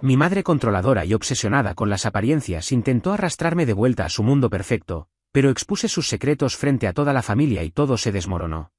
Mi madre controladora y obsesionada con las apariencias intentó arrastrarme de vuelta a su mundo perfecto, pero expuse sus secretos frente a toda la familia y todo se desmoronó.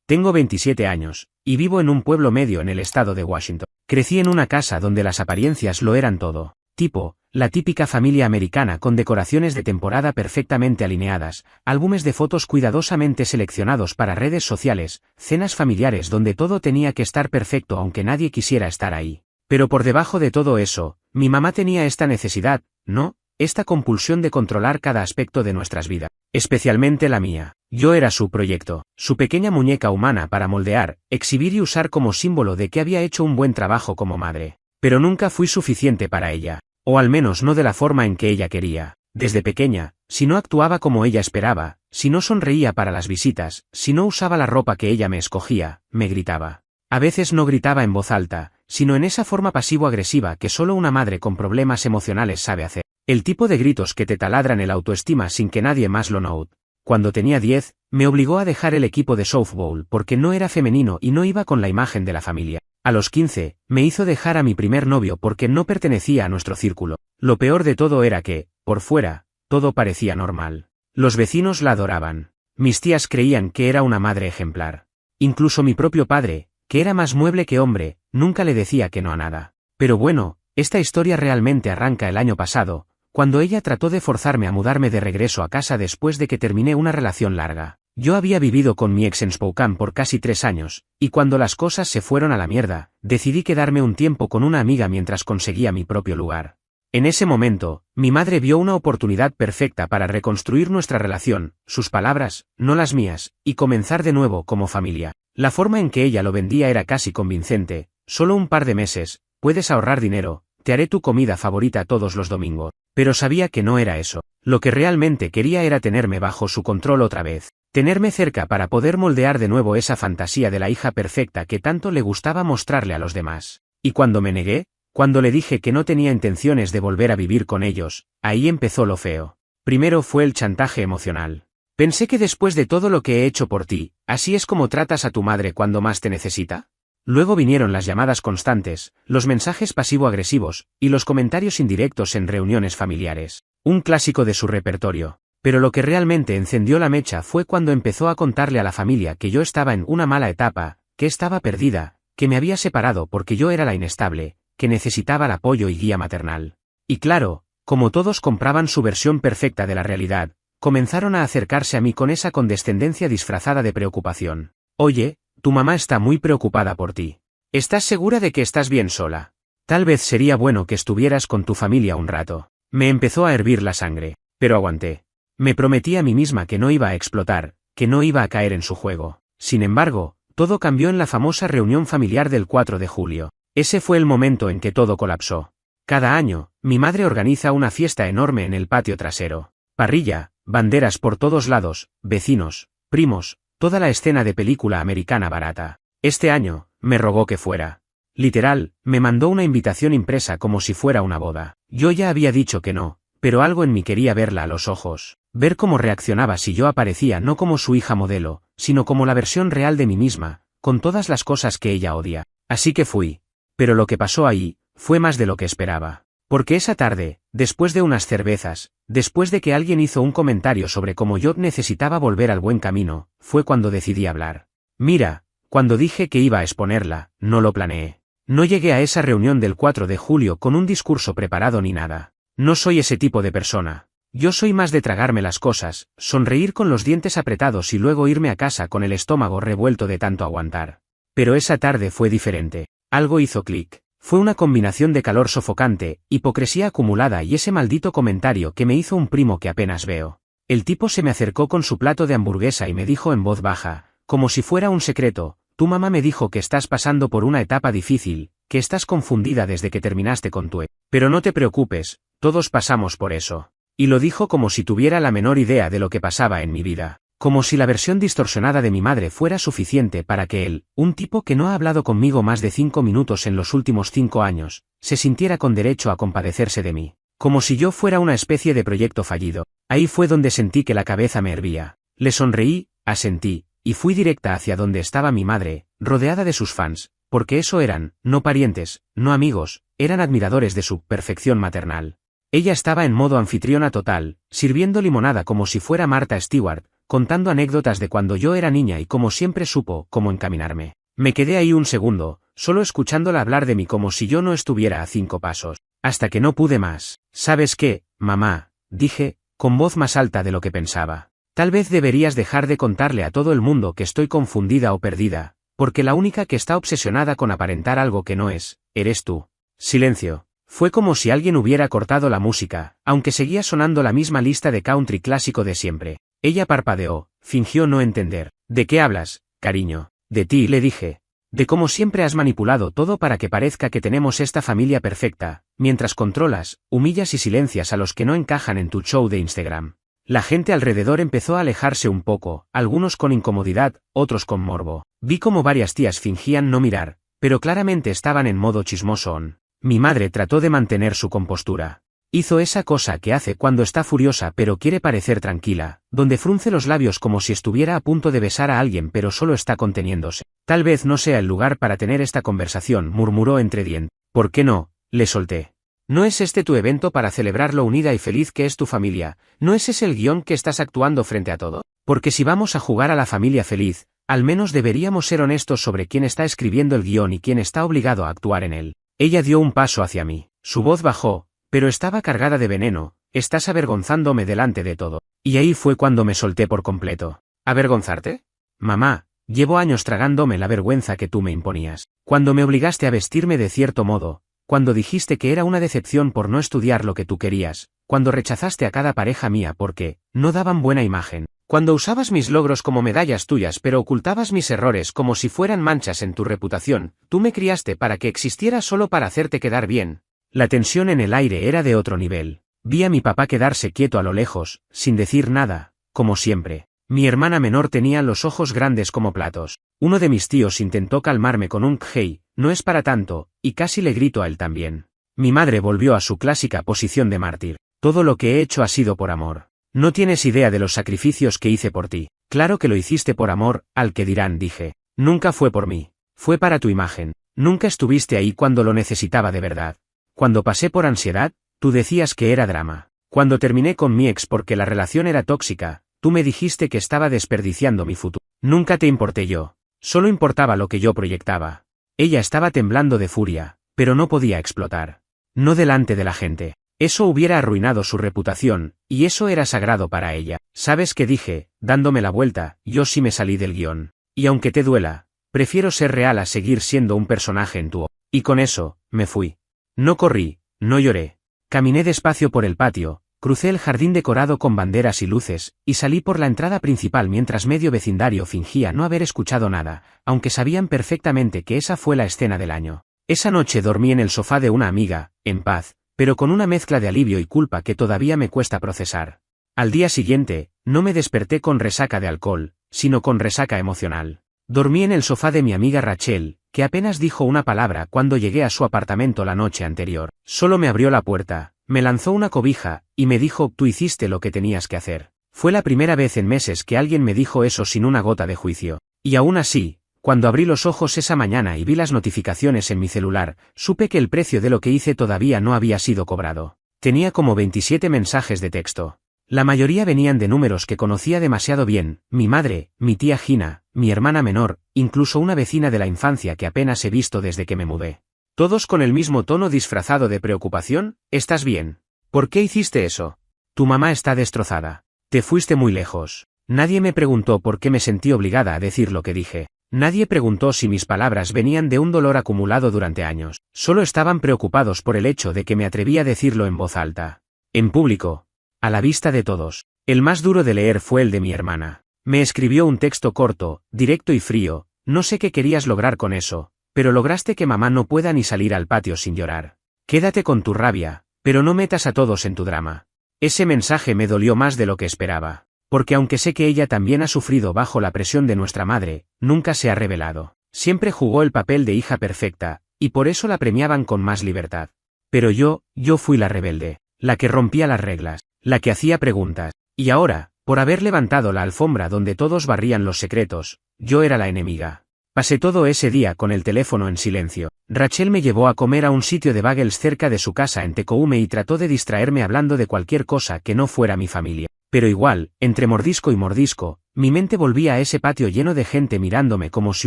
Tengo 27 años, y vivo en un pueblo medio en el estado de Washington. Crecí en una casa donde las apariencias lo eran todo. Tipo, la típica familia americana con decoraciones de temporada perfectamente alineadas, álbumes de fotos cuidadosamente seleccionados para redes sociales, cenas familiares donde todo tenía que estar perfecto aunque nadie quisiera estar ahí. Pero por debajo de todo eso, mi mamá tenía esta necesidad, ¿no? Esta compulsión de controlar cada aspecto de nuestras vidas, especialmente la mía. Yo era su proyecto, su pequeña muñeca humana para moldear, exhibir y usar como símbolo de que había hecho un buen trabajo como madre. Pero nunca fui suficiente para ella, o al menos no de la forma en que ella quería. Desde pequeña, si no actuaba como ella esperaba, si no sonreía para las visitas, si no usaba la ropa que ella me escogía, me gritaba. A veces no gritaba en voz alta, sino en esa forma pasivo-agresiva que solo una madre con problemas emocionales sabe hacer. El tipo de gritos que te taladran el autoestima sin que nadie más lo note. Cuando tenía 10, me obligó a dejar el equipo de softball porque no era femenino y no iba con la imagen de la familia. A los 15, me hizo dejar a mi primer novio porque no pertenecía a nuestro círculo. Lo peor de todo era que, por fuera, todo parecía normal. Los vecinos la adoraban. Mis tías creían que era una madre ejemplar. Incluso mi propio padre, que era más mueble que hombre, nunca le decía que no a nada. Pero bueno, esta historia realmente arranca el año pasado, cuando ella trató de forzarme a mudarme de regreso a casa después de que terminé una relación larga. Yo había vivido con mi ex en Spokane por casi 3 años, y cuando las cosas se fueron a la mierda, decidí quedarme un tiempo con una amiga mientras conseguía mi propio lugar. En ese momento, mi madre vio una oportunidad perfecta para reconstruir nuestra relación, sus palabras, no las mías, y comenzar de nuevo como familia. La forma en que ella lo vendía era casi convincente: solo un par de meses, puedes ahorrar dinero, te haré tu comida favorita todos los domingos. Pero sabía que no era eso. Lo que realmente quería era tenerme bajo su control otra vez. Tenerme cerca para poder moldear de nuevo esa fantasía de la hija perfecta que tanto le gustaba mostrarle a los demás. Y cuando me negué, cuando le dije que no tenía intenciones de volver a vivir con ellos, ahí empezó lo feo. Primero fue el chantaje emocional. Pensé que después de todo lo que he hecho por ti, ¿así es como tratas a tu madre cuando más te necesita? Luego vinieron las llamadas constantes, los mensajes pasivo-agresivos, y los comentarios indirectos en reuniones familiares. Un clásico de su repertorio. Pero lo que realmente encendió la mecha fue cuando empezó a contarle a la familia que yo estaba en una mala etapa, que estaba perdida, que me había separado porque yo era la inestable, que necesitaba el apoyo y guía maternal. Y claro, como todos compraban su versión perfecta de la realidad, comenzaron a acercarse a mí con esa condescendencia disfrazada de preocupación. Oye, tu mamá está muy preocupada por ti. ¿Estás segura de que estás bien sola? Tal vez sería bueno que estuvieras con tu familia un rato. Me empezó a hervir la sangre, pero aguanté. Me prometí a mí misma que no iba a explotar, que no iba a caer en su juego. Sin embargo, todo cambió en la famosa reunión familiar del 4 de julio. Ese fue el momento en que todo colapsó. Cada año, mi madre organiza una fiesta enorme en el patio trasero. Parrilla, banderas por todos lados, vecinos, primos, toda la escena de película americana barata. Este año, me rogó que fuera. Literal, me mandó una invitación impresa como si fuera una boda. Yo ya había dicho que no, pero algo en mí quería verla a los ojos, ver cómo reaccionaba si yo aparecía no como su hija modelo, sino como la versión real de mí misma, con todas las cosas que ella odia. Así que fui. Pero lo que pasó ahí, fue más de lo que esperaba. Porque esa tarde, después de unas cervezas, después de que alguien hizo un comentario sobre cómo yo necesitaba volver al buen camino, fue cuando decidí hablar. Mira, cuando dije que iba a exponerla, no lo planeé. No llegué a esa reunión del 4 de julio con un discurso preparado ni nada. No soy ese tipo de persona. Yo soy más de tragarme las cosas, sonreír con los dientes apretados y luego irme a casa con el estómago revuelto de tanto aguantar. Pero esa tarde fue diferente. Algo hizo clic. Fue una combinación de calor sofocante, hipocresía acumulada y ese maldito comentario que me hizo un primo que apenas veo. El tipo se me acercó con su plato de hamburguesa y me dijo en voz baja, como si fuera un secreto: tu mamá me dijo que estás pasando por una etapa difícil, que estás confundida desde que terminaste con tu ex. Pero no te preocupes, todos pasamos por eso. Y lo dijo como si tuviera la menor idea de lo que pasaba en mi vida. Como si la versión distorsionada de mi madre fuera suficiente para que él, un tipo que no ha hablado conmigo más de 5 minutos en los últimos 5 años, se sintiera con derecho a compadecerse de mí. Como si yo fuera una especie de proyecto fallido. Ahí fue donde sentí que la cabeza me hervía. Le sonreí, asentí, y fui directa hacia donde estaba mi madre, rodeada de sus fans, porque eso eran, no parientes, no amigos, eran admiradores de su perfección maternal. Ella estaba en modo anfitriona total, sirviendo limonada como si fuera Martha Stewart, contando anécdotas de cuando yo era niña y como siempre supo cómo encaminarme. Me quedé ahí un segundo, solo escuchándola hablar de mí como si yo no estuviera a 5 pasos, hasta que no pude más. ¿Sabes qué, mamá?, dije, con voz más alta de lo que pensaba. Tal vez deberías dejar de contarle a todo el mundo que estoy confundida o perdida, porque la única que está obsesionada con aparentar algo que no es, eres tú. Silencio. Fue como si alguien hubiera cortado la música, aunque seguía sonando la misma lista de country clásico de siempre. Ella parpadeó, fingió no entender. ¿De qué hablas, cariño? De ti, le dije. De cómo siempre has manipulado todo para que parezca que tenemos esta familia perfecta, mientras controlas, humillas y silencias a los que no encajan en tu show de Instagram. La gente alrededor empezó a alejarse un poco, algunos con incomodidad, otros con morbo. Vi como varias tías fingían no mirar, pero claramente estaban en modo chismosón. Mi madre trató de mantener su compostura. Hizo esa cosa que hace cuando está furiosa pero quiere parecer tranquila, donde frunce los labios como si estuviera a punto de besar a alguien pero solo está conteniéndose. Tal vez no sea el lugar para tener esta conversación, murmuró entre dientes. ¿Por qué no?, le solté. ¿No es este tu evento para celebrar lo unida y feliz que es tu familia? ¿No es ese el guión que estás actuando frente a todo? Porque si vamos a jugar a la familia feliz, al menos deberíamos ser honestos sobre quién está escribiendo el guión y quién está obligado a actuar en él. Ella dio un paso hacia mí. Su voz bajó, pero estaba cargada de veneno. Estás avergonzándome delante de todo. Y ahí fue cuando me solté por completo. ¿Avergonzarte? Mamá, llevo años tragándome la vergüenza que tú me imponías. Cuando me obligaste a vestirme de cierto modo, cuando dijiste que era una decepción por no estudiar lo que tú querías, cuando rechazaste a cada pareja mía porque no daban buena imagen, cuando usabas mis logros como medallas tuyas pero ocultabas mis errores como si fueran manchas en tu reputación, tú me criaste para que existiera solo para hacerte quedar bien. La tensión en el aire era de otro nivel. Vi a mi papá quedarse quieto a lo lejos, sin decir nada, como siempre. Mi hermana menor tenía los ojos grandes como platos. Uno de mis tíos intentó calmarme con un «hey, no es para tanto», y casi le grito a él también. Mi madre volvió a su clásica posición de mártir. Todo lo que he hecho ha sido por amor. No tienes idea de los sacrificios que hice por ti. Claro que lo hiciste por amor, al que dirán, dije. Nunca fue por mí. Fue para tu imagen. Nunca estuviste ahí cuando lo necesitaba de verdad. Cuando pasé por ansiedad, tú decías que era drama. Cuando terminé con mi ex porque la relación era tóxica, tú me dijiste que estaba desperdiciando mi futuro. Nunca te importé yo. Solo importaba lo que yo proyectaba. Ella estaba temblando de furia, pero no podía explotar. No delante de la gente. Eso hubiera arruinado su reputación, y eso era sagrado para ella. ¿Sabes qué dije? Dándome la vuelta, yo sí me salí del guión. Y aunque te duela, prefiero ser real a seguir siendo un personaje en tu... Y con eso, me fui. No corrí, no lloré. Caminé despacio por el patio, crucé el jardín decorado con banderas y luces, y salí por la entrada principal mientras medio vecindario fingía no haber escuchado nada, aunque sabían perfectamente que esa fue la escena del año. Esa noche dormí en el sofá de una amiga, en paz, pero con una mezcla de alivio y culpa que todavía me cuesta procesar. Al día siguiente, no me desperté con resaca de alcohol, sino con resaca emocional. Dormí en el sofá de mi amiga Rachel, que apenas dijo una palabra cuando llegué a su apartamento la noche anterior. Solo me abrió la puerta, me lanzó una cobija, y me dijo, tú hiciste lo que tenías que hacer. Fue la primera vez en meses que alguien me dijo eso sin una gota de juicio. Y aún así, cuando abrí los ojos esa mañana y vi las notificaciones en mi celular, supe que el precio de lo que hice todavía no había sido cobrado. Tenía como 27 mensajes de texto. La mayoría venían de números que conocía demasiado bien, mi madre, mi tía Gina, mi hermana menor, incluso una vecina de la infancia que apenas he visto desde que me mudé. Todos con el mismo tono disfrazado de preocupación. ¿Estás bien? ¿Por qué hiciste eso? Tu mamá está destrozada. Te fuiste muy lejos. Nadie me preguntó por qué me sentí obligada a decir lo que dije. Nadie preguntó si mis palabras venían de un dolor acumulado durante años. Solo estaban preocupados por el hecho de que me atreví a decirlo en voz alta. En público. A la vista de todos. El más duro de leer fue el de mi hermana. Me escribió un texto corto, directo y frío. No sé qué querías lograr con eso, pero lograste que mamá no pueda ni salir al patio sin llorar. Quédate con tu rabia, pero no metas a todos en tu drama. Ese mensaje me dolió más de lo que esperaba, porque aunque sé que ella también ha sufrido bajo la presión de nuestra madre, nunca se ha revelado. Siempre jugó el papel de hija perfecta, y por eso la premiaban con más libertad. Pero yo fui la rebelde, la que rompía las reglas, la que hacía preguntas, y ahora, por haber levantado la alfombra donde todos barrían los secretos, yo era la enemiga. Pasé todo ese día con el teléfono en silencio. Rachel me llevó a comer a un sitio de bagels cerca de su casa en Tecoume y trató de distraerme hablando de cualquier cosa que no fuera mi familia. Pero igual, entre mordisco y mordisco, mi mente volvía a ese patio lleno de gente mirándome como si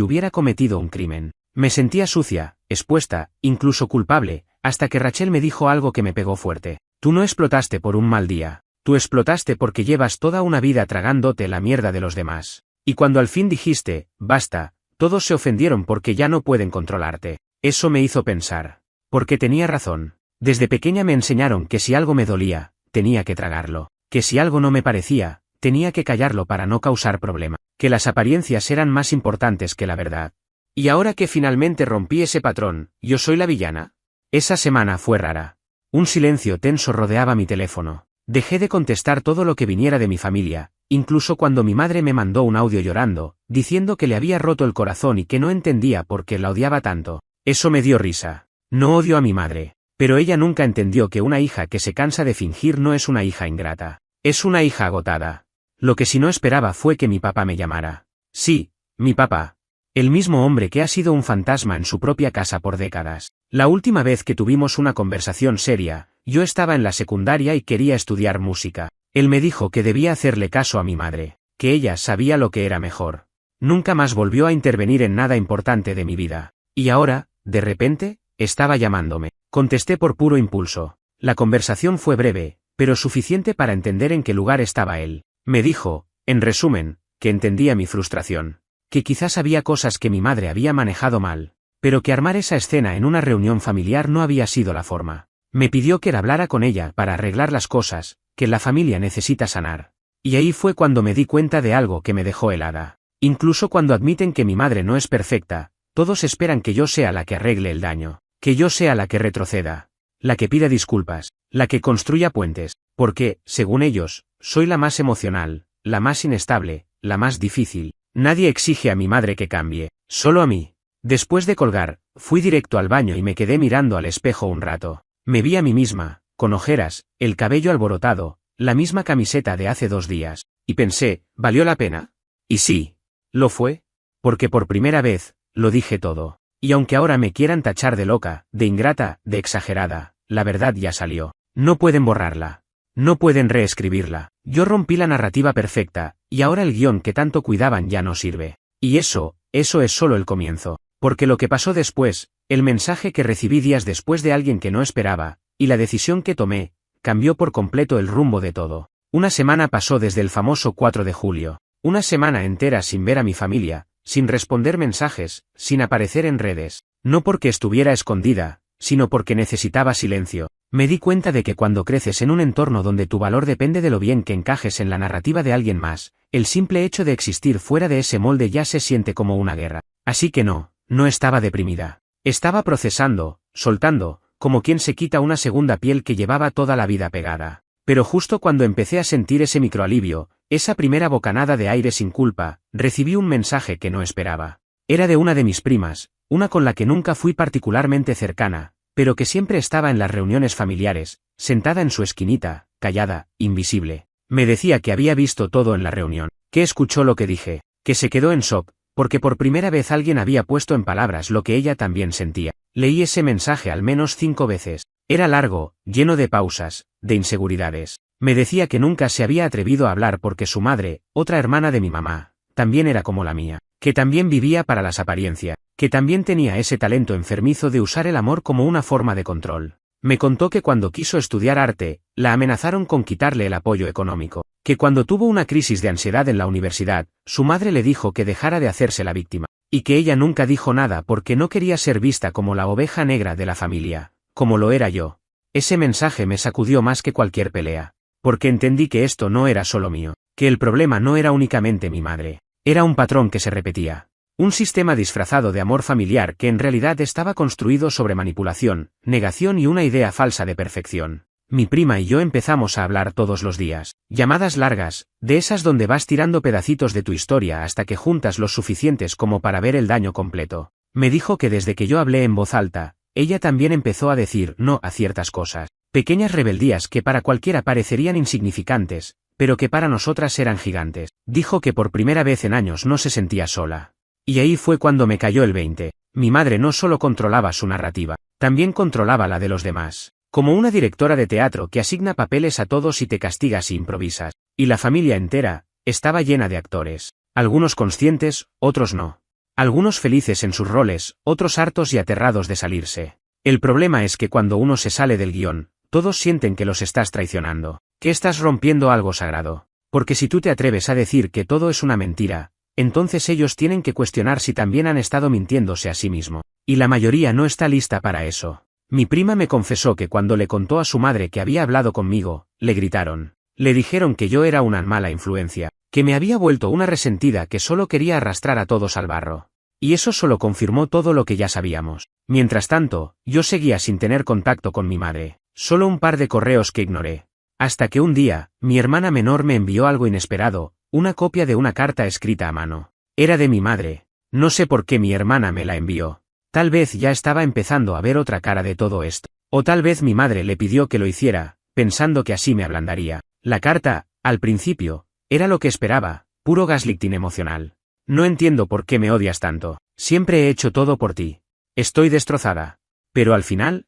hubiera cometido un crimen. Me sentía sucia, expuesta, incluso culpable, hasta que Rachel me dijo algo que me pegó fuerte. Tú no explotaste por un mal día. Tú explotaste porque llevas toda una vida tragándote la mierda de los demás. Y cuando al fin dijiste, basta, todos se ofendieron porque ya no pueden controlarte. Eso me hizo pensar. Porque tenía razón. Desde pequeña me enseñaron que si algo me dolía, tenía que tragarlo. Que si algo no me parecía, tenía que callarlo para no causar problema. Que las apariencias eran más importantes que la verdad. Y ahora que finalmente rompí ese patrón, ¿yo soy la villana? Esa semana fue rara. Un silencio tenso rodeaba mi teléfono. Dejé de contestar todo lo que viniera de mi familia, incluso cuando mi madre me mandó un audio llorando, diciendo que le había roto el corazón y que no entendía por qué la odiaba tanto. Eso me dio risa. No odio a mi madre, pero ella nunca entendió que una hija que se cansa de fingir no es una hija ingrata. Es una hija agotada. Lo que sí no esperaba fue que mi papá me llamara. Sí, mi papá. El mismo hombre que ha sido un fantasma en su propia casa por décadas. La última vez que tuvimos una conversación seria, yo estaba en la secundaria y quería estudiar música. Él me dijo que debía hacerle caso a mi madre, que ella sabía lo que era mejor. Nunca más volvió a intervenir en nada importante de mi vida. Y ahora, de repente, estaba llamándome. Contesté por puro impulso. La conversación fue breve, pero suficiente para entender en qué lugar estaba él. Me dijo, en resumen, que entendía mi frustración. Que quizás había cosas que mi madre había manejado mal, pero que armar esa escena en una reunión familiar no había sido la forma. Me pidió que hablara con ella para arreglar las cosas, que la familia necesita sanar. Y ahí fue cuando me di cuenta de algo que me dejó helada. Incluso cuando admiten que mi madre no es perfecta, todos esperan que yo sea la que arregle el daño, que yo sea la que retroceda, la que pida disculpas, la que construya puentes, porque, según ellos, soy la más emocional, la más inestable, la más difícil. Nadie exige a mi madre que cambie, solo a mí. Después de colgar, fui directo al baño y me quedé mirando al espejo un rato. Me vi a mí misma, con ojeras, el cabello alborotado, la misma camiseta de hace 2 días, y pensé, ¿valió la pena? Y sí, lo fue, porque por primera vez, lo dije todo. Y aunque ahora me quieran tachar de loca, de ingrata, de exagerada, la verdad ya salió. No pueden borrarla. No pueden reescribirla. Yo rompí la narrativa perfecta, y ahora el guión que tanto cuidaban ya no sirve. Y eso es solo el comienzo. Porque lo que pasó después, el mensaje que recibí días después de alguien que no esperaba, y la decisión que tomé, cambió por completo el rumbo de todo. Una semana pasó desde el famoso 4 de julio. Una semana entera sin ver a mi familia, sin responder mensajes, sin aparecer en redes. No porque estuviera escondida, sino porque necesitaba silencio. Me di cuenta de que cuando creces en un entorno donde tu valor depende de lo bien que encajes en la narrativa de alguien más, el simple hecho de existir fuera de ese molde ya se siente como una guerra. Así que no estaba deprimida. Estaba procesando, soltando, como quien se quita una segunda piel que llevaba toda la vida pegada. Pero justo cuando empecé a sentir ese microalivio, esa primera bocanada de aire sin culpa, recibí un mensaje que no esperaba. Era de una de mis primas, una con la que nunca fui particularmente cercana, pero que siempre estaba en las reuniones familiares, sentada en su esquinita, callada, invisible. Me decía que había visto todo en la reunión, que escuchó lo que dije, que se quedó en shock, porque por primera vez alguien había puesto en palabras lo que ella también sentía. Leí ese mensaje al menos 5 veces. Era largo, lleno de pausas, de inseguridades. Me decía que nunca se había atrevido a hablar porque su madre, otra hermana de mi mamá, también era como la mía, que también vivía para las apariencias, que también tenía ese talento enfermizo de usar el amor como una forma de control. Me contó que cuando quiso estudiar arte, la amenazaron con quitarle el apoyo económico, que cuando tuvo una crisis de ansiedad en la universidad, su madre le dijo que dejara de hacerse la víctima, y que ella nunca dijo nada porque no quería ser vista como la oveja negra de la familia, como lo era yo. Ese mensaje me sacudió más que cualquier pelea, porque entendí que esto no era solo mío, que el problema no era únicamente mi madre, era un patrón que se repetía. Un sistema disfrazado de amor familiar que en realidad estaba construido sobre manipulación, negación y una idea falsa de perfección. Mi prima y yo empezamos a hablar todos los días, llamadas largas, de esas donde vas tirando pedacitos de tu historia hasta que juntas los suficientes como para ver el daño completo. Me dijo que desde que yo hablé en voz alta, ella también empezó a decir no a ciertas cosas, pequeñas rebeldías que para cualquiera parecerían insignificantes, pero que para nosotras eran gigantes. Dijo que por primera vez en años no se sentía sola. Y ahí fue cuando me cayó el 20. Mi madre no solo controlaba su narrativa, también controlaba la de los demás. Como una directora de teatro que asigna papeles a todos y te castiga si improvisas. Y la familia entera estaba llena de actores. Algunos conscientes, otros no. Algunos felices en sus roles, otros hartos y aterrados de salirse. El problema es que cuando uno se sale del guión, todos sienten que los estás traicionando, que estás rompiendo algo sagrado. Porque si tú te atreves a decir que todo es una mentira, entonces ellos tienen que cuestionar si también han estado mintiéndose a sí mismo. Y la mayoría no está lista para eso. Mi prima me confesó que cuando le contó a su madre que había hablado conmigo, le gritaron. Le dijeron que yo era una mala influencia, que me había vuelto una resentida que solo quería arrastrar a todos al barro. Y eso solo confirmó todo lo que ya sabíamos. Mientras tanto, yo seguía sin tener contacto con mi madre, solo un par de correos que ignoré. Hasta que un día, mi hermana menor me envió algo inesperado, una copia de una carta escrita a mano. Era de mi madre. No sé por qué mi hermana me la envió. Tal vez ya estaba empezando a ver otra cara de todo esto. O tal vez mi madre le pidió que lo hiciera, pensando que así me ablandaría. La carta, al principio, era lo que esperaba, puro gaslighting emocional. No entiendo por qué me odias tanto. Siempre he hecho todo por ti. Estoy destrozada. Pero al final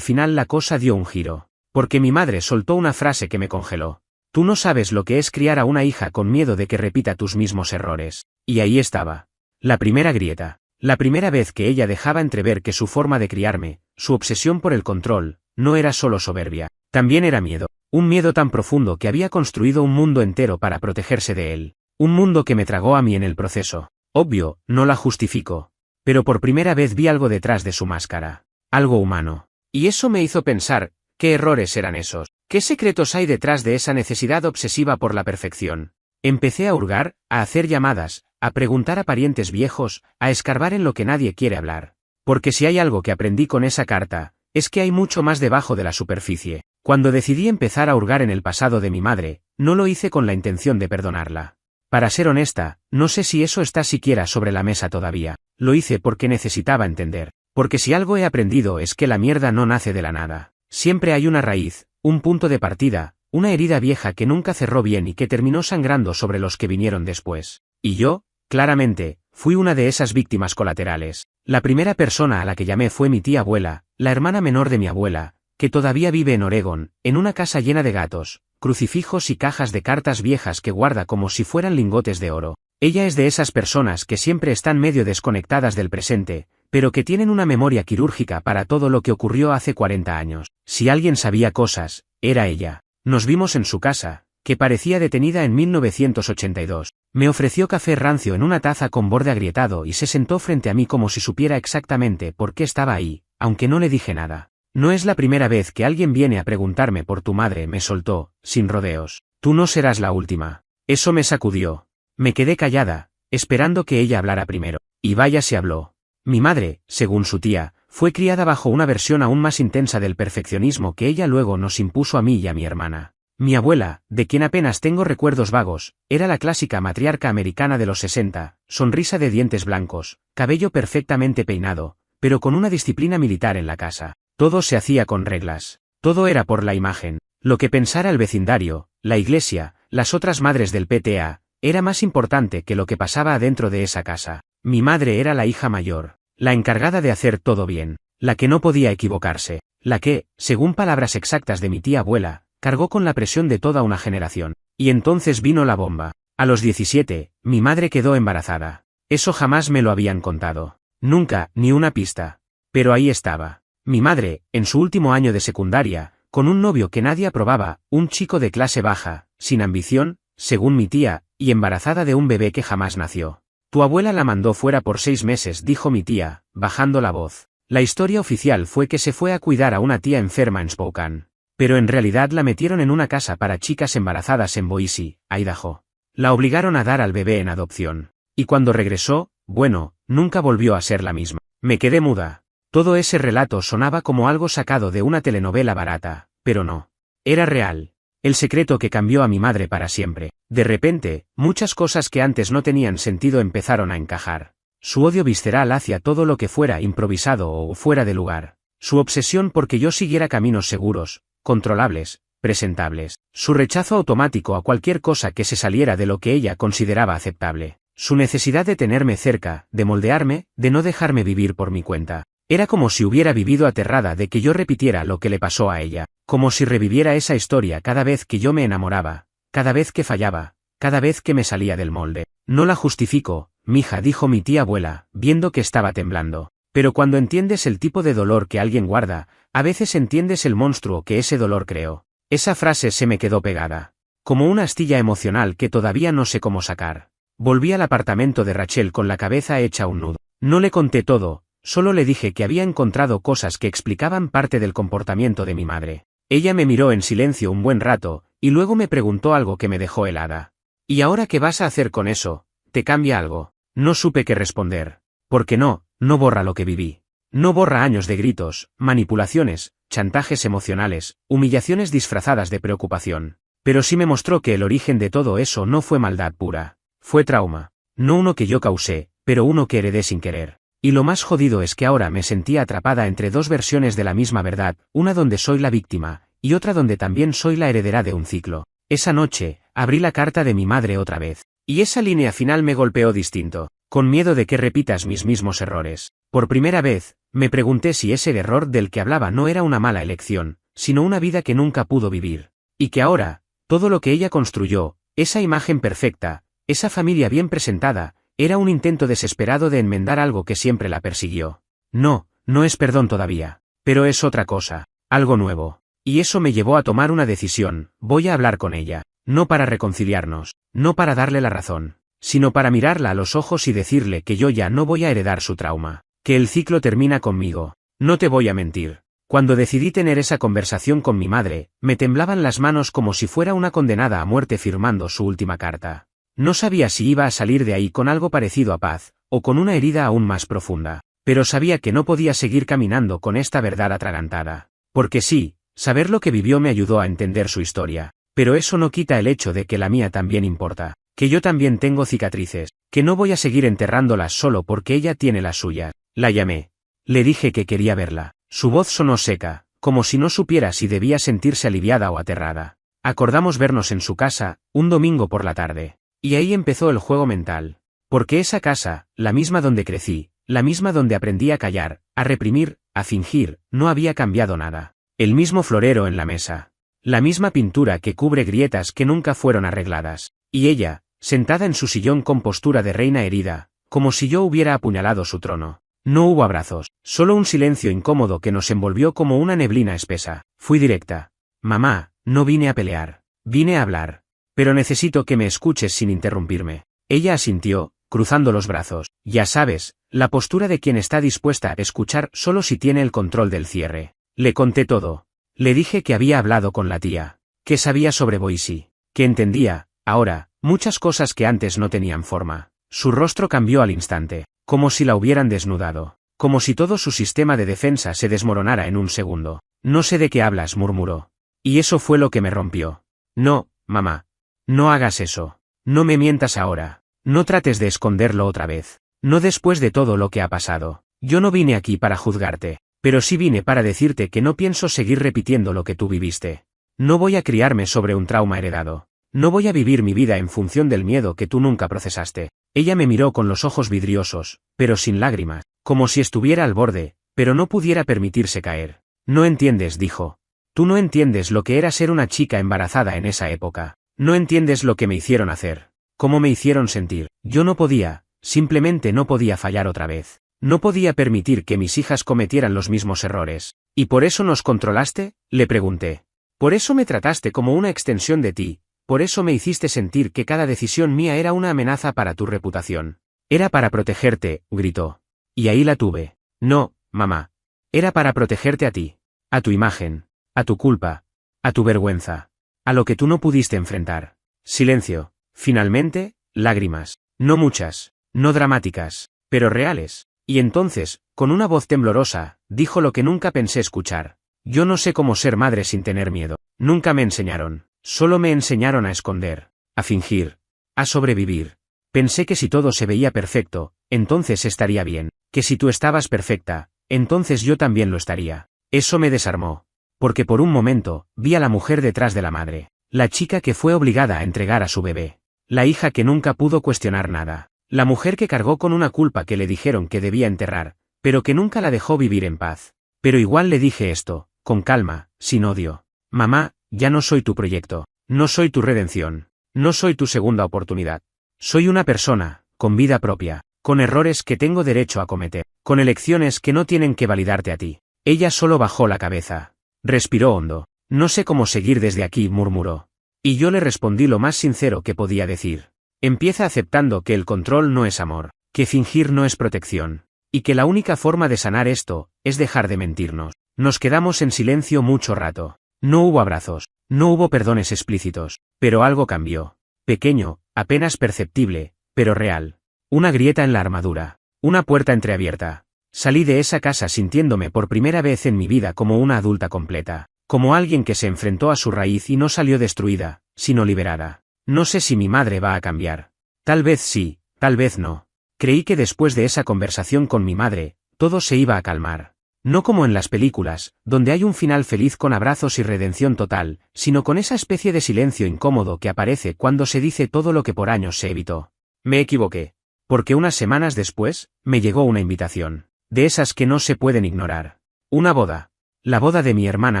la cosa dio un giro. Porque mi madre soltó una frase que me congeló. Tú no sabes lo que es criar a una hija con miedo de que repita tus mismos errores. Y ahí estaba. La primera grieta. La primera vez que ella dejaba entrever que su forma de criarme, su obsesión por el control, no era solo soberbia, también era miedo. Un miedo tan profundo que había construido un mundo entero para protegerse de él. Un mundo que me tragó a mí en el proceso. Obvio, no la justifico. Pero por primera vez vi algo detrás de su máscara. Algo humano. Y eso me hizo pensar, ¿qué errores eran esos? ¿Qué secretos hay detrás de esa necesidad obsesiva por la perfección? Empecé a hurgar, a hacer llamadas, a preguntar a parientes viejos, a escarbar en lo que nadie quiere hablar. Porque si hay algo que aprendí con esa carta, es que hay mucho más debajo de la superficie. Cuando decidí empezar a hurgar en el pasado de mi madre, no lo hice con la intención de perdonarla. Para ser honesta, no sé si eso está siquiera sobre la mesa todavía. Lo hice porque necesitaba entender. Porque si algo he aprendido es que la mierda no nace de la nada. Siempre hay una raíz, un punto de partida, una herida vieja que nunca cerró bien y que terminó sangrando sobre los que vinieron después. Y yo, claramente, fui una de esas víctimas colaterales. La primera persona a la que llamé fue mi tía abuela, la hermana menor de mi abuela, que todavía vive en Oregón, en una casa llena de gatos, crucifijos y cajas de cartas viejas que guarda como si fueran lingotes de oro. Ella es de esas personas que siempre están medio desconectadas del presente, pero que tienen una memoria quirúrgica para todo lo que ocurrió hace 40 años. Si alguien sabía cosas, era ella. Nos vimos en su casa, que parecía detenida en 1982. Me ofreció café rancio en una taza con borde agrietado y se sentó frente a mí como si supiera exactamente por qué estaba ahí, aunque no le dije nada. No es la primera vez que alguien viene a preguntarme por tu madre, me soltó, sin rodeos. Tú no serás la última. Eso me sacudió. Me quedé callada, esperando que ella hablara primero. Y vaya si habló. Mi madre, según su tía, fue criada bajo una versión aún más intensa del perfeccionismo que ella luego nos impuso a mí y a mi hermana. Mi abuela, de quien apenas tengo recuerdos vagos, era la clásica matriarca americana de los 60, sonrisa de dientes blancos, cabello perfectamente peinado, pero con una disciplina militar en la casa. Todo se hacía con reglas. Todo era por la imagen. Lo que pensara el vecindario, la iglesia, las otras madres del PTA, era más importante que lo que pasaba adentro de esa casa. Mi madre era la hija mayor, la encargada de hacer todo bien, la que no podía equivocarse, la que, según palabras exactas de mi tía abuela, cargó con la presión de toda una generación. Y entonces vino la bomba. A los 17, mi madre quedó embarazada. Eso jamás me lo habían contado. Nunca, ni una pista. Pero ahí estaba. Mi madre, en su último año de secundaria, con un novio que nadie aprobaba, un chico de clase baja, sin ambición, según mi tía, y embarazada de un bebé que jamás nació. Tu abuela la mandó fuera por 6 meses, dijo mi tía, bajando la voz. La historia oficial fue que se fue a cuidar a una tía enferma en Spokane. Pero en realidad la metieron en una casa para chicas embarazadas en Boise, Idaho. La obligaron a dar al bebé en adopción. Y cuando regresó, bueno, nunca volvió a ser la misma. Me quedé muda. Todo ese relato sonaba como algo sacado de una telenovela barata, pero no. Era real. El secreto que cambió a mi madre para siempre. De repente, muchas cosas que antes no tenían sentido empezaron a encajar. Su odio visceral hacia todo lo que fuera improvisado o fuera de lugar. Su obsesión porque yo siguiera caminos seguros, controlables, presentables. Su rechazo automático a cualquier cosa que se saliera de lo que ella consideraba aceptable. Su necesidad de tenerme cerca, de moldearme, de no dejarme vivir por mi cuenta. Era como si hubiera vivido aterrada de que yo repitiera lo que le pasó a ella, como si reviviera esa historia cada vez que yo me enamoraba, cada vez que fallaba, cada vez que me salía del molde. No la justifico, mija, dijo mi tía abuela, viendo que estaba temblando. Pero cuando entiendes el tipo de dolor que alguien guarda, a veces entiendes el monstruo que ese dolor creó. Esa frase se me quedó pegada, como una astilla emocional que todavía no sé cómo sacar. Volví al apartamento de Rachel con la cabeza hecha un nudo. No le conté todo, solo le dije que había encontrado cosas que explicaban parte del comportamiento de mi madre. Ella me miró en silencio un buen rato, y luego me preguntó algo que me dejó helada. ¿Y ahora qué vas a hacer con eso? ¿Te cambia algo? No supe qué responder. Porque no borra lo que viví. No borra años de gritos, manipulaciones, chantajes emocionales, humillaciones disfrazadas de preocupación. Pero sí me mostró que el origen de todo eso no fue maldad pura. Fue trauma. No uno que yo causé, pero uno que heredé sin querer. Y lo más jodido es que ahora me sentía atrapada entre dos versiones de la misma verdad, una donde soy la víctima, y otra donde también soy la heredera de un ciclo. Esa noche, abrí la carta de mi madre otra vez. Y esa línea final me golpeó distinto, con miedo de que repitas mis mismos errores. Por primera vez, me pregunté si ese error del que hablaba no era una mala elección, sino una vida que nunca pudo vivir. Y que ahora, todo lo que ella construyó, esa imagen perfecta, esa familia bien presentada, era un intento desesperado de enmendar algo que siempre la persiguió. No es perdón todavía, pero es otra cosa, algo nuevo. Y eso me llevó a tomar una decisión: voy a hablar con ella, no para reconciliarnos, no para darle la razón, sino para mirarla a los ojos y decirle que yo ya no voy a heredar su trauma, que el ciclo termina conmigo. No te voy a mentir. Cuando decidí tener esa conversación con mi madre, me temblaban las manos como si fuera una condenada a muerte firmando su última carta. No sabía si iba a salir de ahí con algo parecido a paz, o con una herida aún más profunda, pero sabía que no podía seguir caminando con esta verdad atragantada. Porque sí, saber lo que vivió me ayudó a entender su historia, pero eso no quita el hecho de que la mía también importa, que yo también tengo cicatrices, que no voy a seguir enterrándolas solo porque ella tiene las suyas. La llamé. Le dije que quería verla. Su voz sonó seca, como si no supiera si debía sentirse aliviada o aterrada. Acordamos vernos en su casa, un domingo por la tarde. Y ahí empezó el juego mental. Porque esa casa, la misma donde crecí, la misma donde aprendí a callar, a reprimir, a fingir, no había cambiado nada. El mismo florero en la mesa. La misma pintura que cubre grietas que nunca fueron arregladas. Y ella, sentada en su sillón con postura de reina herida, como si yo hubiera apuñalado su trono. No hubo abrazos, solo un silencio incómodo que nos envolvió como una neblina espesa. Fui directa. Mamá, no vine a pelear. Vine a hablar. Pero necesito que me escuches sin interrumpirme. Ella asintió, cruzando los brazos. Ya sabes, la postura de quien está dispuesta a escuchar solo si tiene el control del cierre. Le conté todo. Le dije que había hablado con la tía, que sabía sobre Boise, que entendía, ahora, muchas cosas que antes no tenían forma. Su rostro cambió al instante, como si la hubieran desnudado, como si todo su sistema de defensa se desmoronara en un segundo. No sé de qué hablas, murmuró. Y eso fue lo que me rompió. No, mamá. No hagas eso. No me mientas ahora. No trates de esconderlo otra vez. No después de todo lo que ha pasado. Yo no vine aquí para juzgarte, pero sí vine para decirte que no pienso seguir repitiendo lo que tú viviste. No voy a criarme sobre un trauma heredado. No voy a vivir mi vida en función del miedo que tú nunca procesaste. Ella me miró con los ojos vidriosos, pero sin lágrimas, como si estuviera al borde, pero no pudiera permitirse caer. No entiendes, dijo. Tú no entiendes lo que era ser una chica embarazada en esa época. No entiendes lo que me hicieron hacer, cómo me hicieron sentir. Yo no podía, simplemente no podía fallar otra vez. No podía permitir que mis hijas cometieran los mismos errores. ¿Y por eso nos controlaste?, le pregunté. Por eso me trataste como una extensión de ti, por eso me hiciste sentir que cada decisión mía era una amenaza para tu reputación. Era para protegerte, gritó. Y ahí la tuve. No, mamá. Era para protegerte a ti. A tu imagen. A tu culpa. A tu vergüenza. A lo que tú no pudiste enfrentar. Silencio. Finalmente, lágrimas. No muchas, no dramáticas, pero reales. Y entonces, con una voz temblorosa, dijo lo que nunca pensé escuchar. Yo no sé cómo ser madre sin tener miedo. Nunca me enseñaron. Solo me enseñaron a esconder, a fingir, a sobrevivir. Pensé que si todo se veía perfecto, entonces estaría bien. Que si tú estabas perfecta, entonces yo también lo estaría. Eso me desarmó. Porque por un momento, vi a la mujer detrás de la madre. La chica que fue obligada a entregar a su bebé. La hija que nunca pudo cuestionar nada. La mujer que cargó con una culpa que le dijeron que debía enterrar, pero que nunca la dejó vivir en paz. Pero igual le dije esto, con calma, sin odio. Mamá, ya no soy tu proyecto, no soy tu redención, no soy tu segunda oportunidad. Soy una persona, con vida propia, con errores que tengo derecho a cometer, con elecciones que no tienen que validarte a ti. Ella solo bajó la cabeza. Respiró hondo. No sé cómo seguir desde aquí, murmuró. Y yo le respondí lo más sincero que podía decir. Empieza aceptando que el control no es amor, que fingir no es protección, y que la única forma de sanar esto es dejar de mentirnos. Nos quedamos en silencio mucho rato. No hubo abrazos, no hubo perdones explícitos, pero algo cambió. Pequeño, apenas perceptible, pero real. Una grieta en la armadura, una puerta entreabierta. Salí de esa casa sintiéndome por primera vez en mi vida como una adulta completa, como alguien que se enfrentó a su raíz y no salió destruida, sino liberada. No sé si mi madre va a cambiar. Tal vez sí, tal vez no. Creí que después de esa conversación con mi madre, todo se iba a calmar. No como en las películas, donde hay un final feliz con abrazos y redención total, sino con esa especie de silencio incómodo que aparece cuando se dice todo lo que por años se evitó. Me equivoqué. Porque unas semanas después, me llegó una invitación. De esas que no se pueden ignorar. Una boda. La boda de mi hermana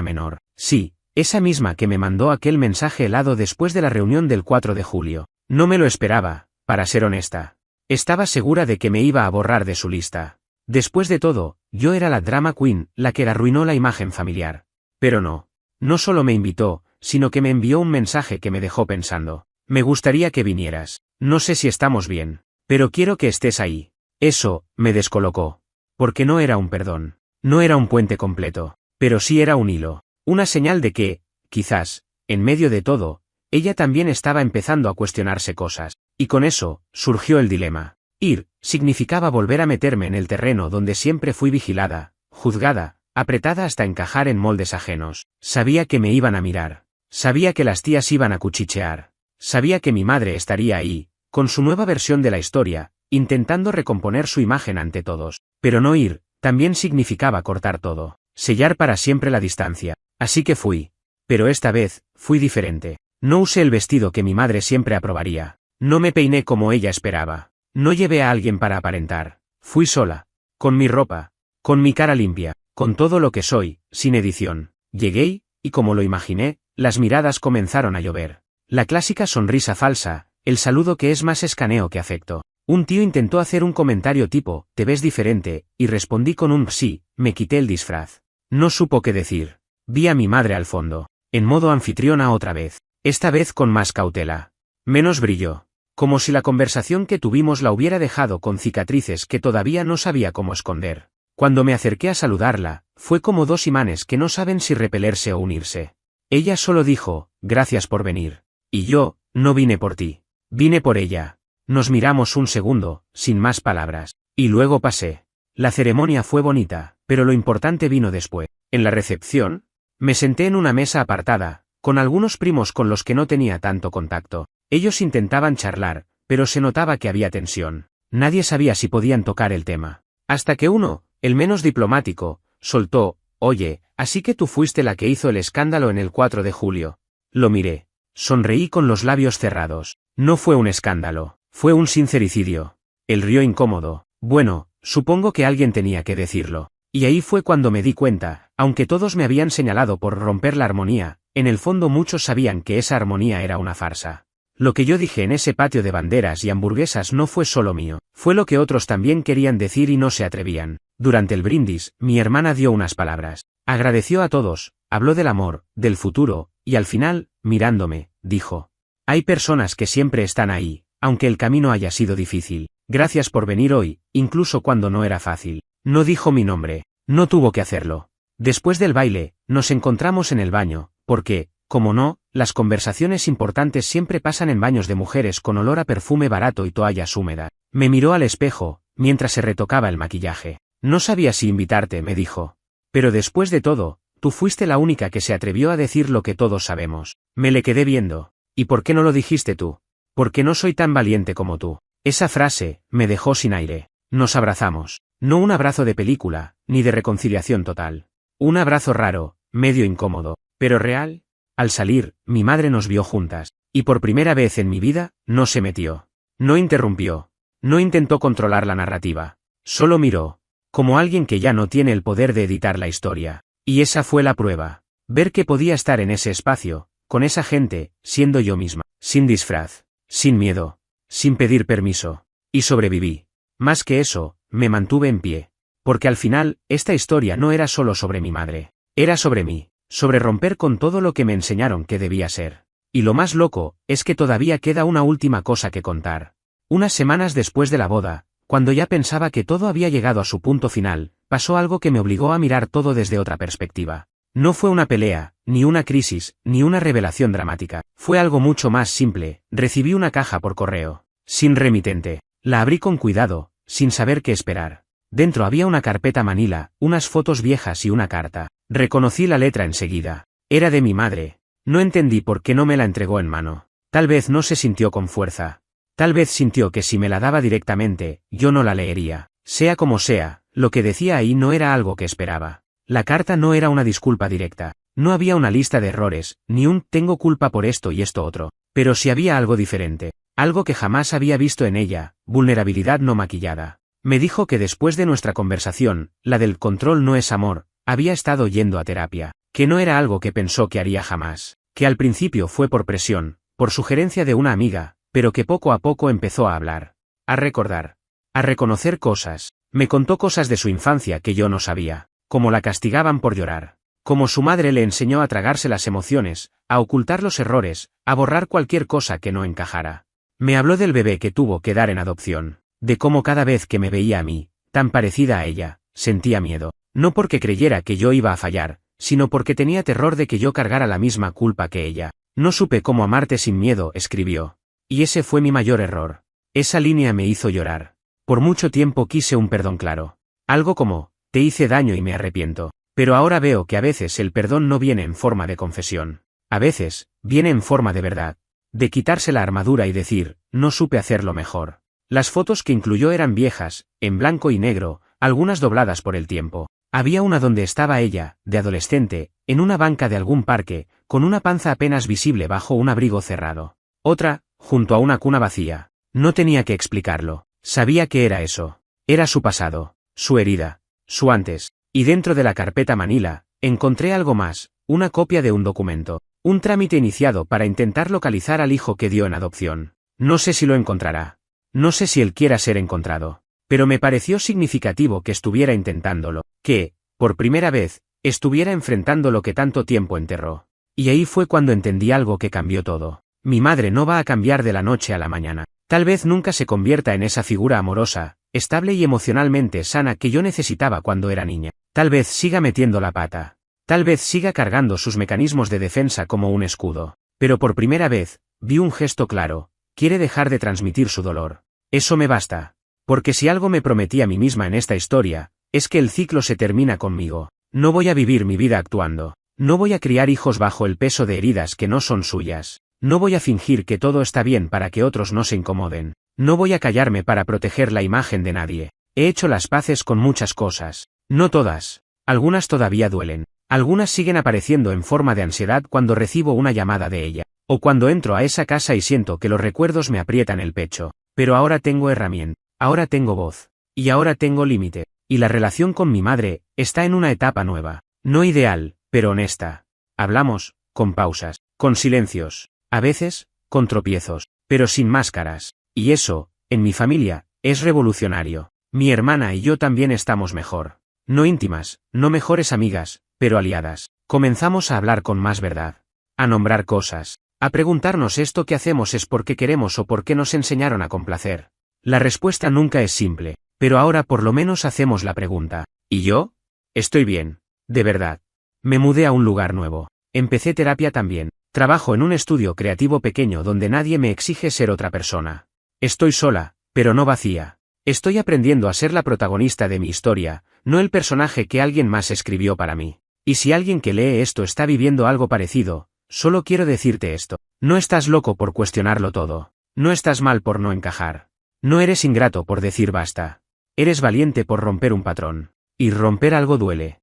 menor. Sí, esa misma que me mandó aquel mensaje helado después de la reunión del 4 de julio. No me lo esperaba, para ser honesta. Estaba segura de que me iba a borrar de su lista. Después de todo, yo era la drama queen, la que arruinó la imagen familiar. Pero no. No solo me invitó, sino que me envió un mensaje que me dejó pensando. Me gustaría que vinieras. No sé si estamos bien, pero quiero que estés ahí. Eso, me descolocó. Porque no era un perdón. No era un puente completo. Pero sí era un hilo. Una señal de que, quizás, en medio de todo, ella también estaba empezando a cuestionarse cosas. Y con eso, surgió el dilema. Ir, significaba volver a meterme en el terreno donde siempre fui vigilada, juzgada, apretada hasta encajar en moldes ajenos. Sabía que me iban a mirar. Sabía que las tías iban a cuchichear. Sabía que mi madre estaría ahí, con su nueva versión de la historia, intentando recomponer su imagen ante todos. Pero no ir, también significaba cortar todo. Sellar para siempre la distancia. Así que fui. Pero esta vez, fui diferente. No usé el vestido que mi madre siempre aprobaría. No me peiné como ella esperaba. No llevé a alguien para aparentar. Fui sola. Con mi ropa. Con mi cara limpia. Con todo lo que soy, sin edición. Llegué, y como lo imaginé, las miradas comenzaron a llover. La clásica sonrisa falsa, el saludo que es más escaneo que afecto. Un tío intentó hacer un comentario tipo, «Te ves diferente», y respondí con un «sí», me quité el disfraz. No supo qué decir. Vi a mi madre al fondo. En modo anfitriona otra vez. Esta vez con más cautela. Menos brillo. Como si la conversación que tuvimos la hubiera dejado con cicatrices que todavía no sabía cómo esconder. Cuando me acerqué a saludarla, fue como dos imanes que no saben si repelerse o unirse. Ella solo dijo, «Gracias por venir». Y yo, no vine por ti. Vine por ella. Nos miramos un segundo, sin más palabras. Y luego pasé. La ceremonia fue bonita, pero lo importante vino después. En la recepción, me senté en una mesa apartada, con algunos primos con los que no tenía tanto contacto. Ellos intentaban charlar, pero se notaba que había tensión. Nadie sabía si podían tocar el tema. Hasta que uno, el menos diplomático, soltó, «Oye, así que tú fuiste la que hizo el escándalo en el 4 de julio». Lo miré. Sonreí con los labios cerrados. No fue un escándalo, fue un sincericidio. Él rió incómodo. Bueno, supongo que alguien tenía que decirlo. Y ahí fue cuando me di cuenta, aunque todos me habían señalado por romper la armonía, en el fondo muchos sabían que esa armonía era una farsa. Lo que yo dije en ese patio de banderas y hamburguesas no fue solo mío, fue lo que otros también querían decir y no se atrevían. Durante el brindis, mi hermana dio unas palabras. Agradeció a todos, habló del amor, del futuro, y al final, mirándome, dijo: «Hay personas que siempre están ahí, aunque el camino haya sido difícil. Gracias por venir hoy, incluso cuando no era fácil». No dijo mi nombre, no tuvo que hacerlo. Después del baile, nos encontramos en el baño, porque, como no, las conversaciones importantes siempre pasan en baños de mujeres con olor a perfume barato y toallas húmedas. Me miró al espejo, mientras se retocaba el maquillaje. «No sabía si invitarte», me dijo. «Pero después de todo, tú fuiste la única que se atrevió a decir lo que todos sabemos». Me le quedé viendo. «¿Y por qué no lo dijiste tú? Porque no soy tan valiente como tú». Esa frase, me dejó sin aire. Nos abrazamos. No un abrazo de película, ni de reconciliación total. Un abrazo raro, medio incómodo, pero real. Al salir, mi madre nos vio juntas, y por primera vez en mi vida, no se metió. No interrumpió. No intentó controlar la narrativa. Solo miró, como alguien que ya no tiene el poder de editar la historia. Y esa fue la prueba. Ver que podía estar en ese espacio, con esa gente, siendo yo misma, sin disfraz, sin miedo, sin pedir permiso. Y sobreviví. Más que eso, me mantuve en pie. Porque al final, esta historia no era solo sobre mi madre. Era sobre mí, sobre romper con todo lo que me enseñaron que debía ser. Y lo más loco, es que todavía queda una última cosa que contar. Unas semanas después de la boda, cuando ya pensaba que todo había llegado a su punto final, pasó algo que me obligó a mirar todo desde otra perspectiva. No fue una pelea, ni una crisis, ni una revelación dramática. Fue algo mucho más simple. Recibí una caja por correo, sin remitente. La abrí con cuidado, sin saber qué esperar. Dentro había una carpeta manila, unas fotos viejas y una carta. Reconocí la letra enseguida. Era de mi madre. No entendí por qué no me la entregó en mano. Tal vez no se sintió con fuerza. Tal vez sintió que si me la daba directamente, yo no la leería. Sea como sea, lo que decía ahí no era algo que esperaba. La carta no era una disculpa directa. No había una lista de errores, ni un tengo culpa por esto y esto otro. Pero sí había algo diferente. Algo que jamás había visto en ella, vulnerabilidad no maquillada. Me dijo que después de nuestra conversación, la del control no es amor, había estado yendo a terapia, que no era algo que pensó que haría jamás, que al principio fue por presión, por sugerencia de una amiga, pero que poco a poco empezó a hablar, a recordar, a reconocer cosas. Me contó cosas de su infancia que yo no sabía, cómo la castigaban por llorar, cómo su madre le enseñó a tragarse las emociones, a ocultar los errores, a borrar cualquier cosa que no encajara. Me habló del bebé que tuvo que dar en adopción, de cómo cada vez que me veía a mí, tan parecida a ella, sentía miedo, no porque creyera que yo iba a fallar, sino porque tenía terror de que yo cargara la misma culpa que ella. No supe cómo amarte sin miedo, escribió. Y ese fue mi mayor error. Esa línea me hizo llorar. Por mucho tiempo quise un perdón claro. Algo como, te hice daño y me arrepiento. Pero ahora veo que a veces el perdón no viene en forma de confesión. A veces, viene en forma de verdad. De quitarse la armadura y decir, no supe hacerlo mejor. Las fotos que incluyó eran viejas, en blanco y negro, algunas dobladas por el tiempo. Había una donde estaba ella, de adolescente, en una banca de algún parque, con una panza apenas visible bajo un abrigo cerrado. Otra, junto a una cuna vacía. No tenía que explicarlo. Sabía que era eso. Era su pasado, su herida, su antes. Y dentro de la carpeta manila, encontré algo más, una copia de un documento. Un trámite iniciado para intentar localizar al hijo que dio en adopción. No sé si lo encontrará. No sé si él quiera ser encontrado. Pero me pareció significativo que estuviera intentándolo. Que, por primera vez, estuviera enfrentando lo que tanto tiempo enterró. Y ahí fue cuando entendí algo que cambió todo. Mi madre no va a cambiar de la noche a la mañana. Tal vez nunca se convierta en esa figura amorosa, estable y emocionalmente sana que yo necesitaba cuando era niña. Tal vez siga metiendo la pata. Tal vez siga cargando sus mecanismos de defensa como un escudo. Pero por primera vez, vi un gesto claro. Quiere dejar de transmitir su dolor. Eso me basta. Porque si algo me prometí a mí misma en esta historia, es que el ciclo se termina conmigo. No voy a vivir mi vida actuando. No voy a criar hijos bajo el peso de heridas que no son suyas. No voy a fingir que todo está bien para que otros no se incomoden. No voy a callarme para proteger la imagen de nadie. He hecho las paces con muchas cosas. No todas. Algunas todavía duelen. Algunas siguen apareciendo en forma de ansiedad cuando recibo una llamada de ella. O cuando entro a esa casa y siento que los recuerdos me aprietan el pecho. Pero ahora tengo herramienta. Ahora tengo voz. Y ahora tengo límite. Y la relación con mi madre está en una etapa nueva. No ideal, pero honesta. Hablamos, con pausas, con silencios. A veces, con tropiezos, pero sin máscaras. Y eso, en mi familia, es revolucionario. Mi hermana y yo también estamos mejor. No íntimas, no mejores amigas, pero aliadas. Comenzamos a hablar con más verdad. A nombrar cosas. A preguntarnos esto que hacemos es porque queremos o porque nos enseñaron a complacer. La respuesta nunca es simple, pero ahora por lo menos hacemos la pregunta. ¿Y yo? Estoy bien. De verdad. Me mudé a un lugar nuevo. Empecé terapia también. Trabajo en un estudio creativo pequeño donde nadie me exige ser otra persona. Estoy sola, pero no vacía. Estoy aprendiendo a ser la protagonista de mi historia, no el personaje que alguien más escribió para mí. Y si alguien que lee esto está viviendo algo parecido, solo quiero decirte esto. No estás loco por cuestionarlo todo. No estás mal por no encajar. No eres ingrato por decir basta. Eres valiente por romper un patrón. Y romper algo duele.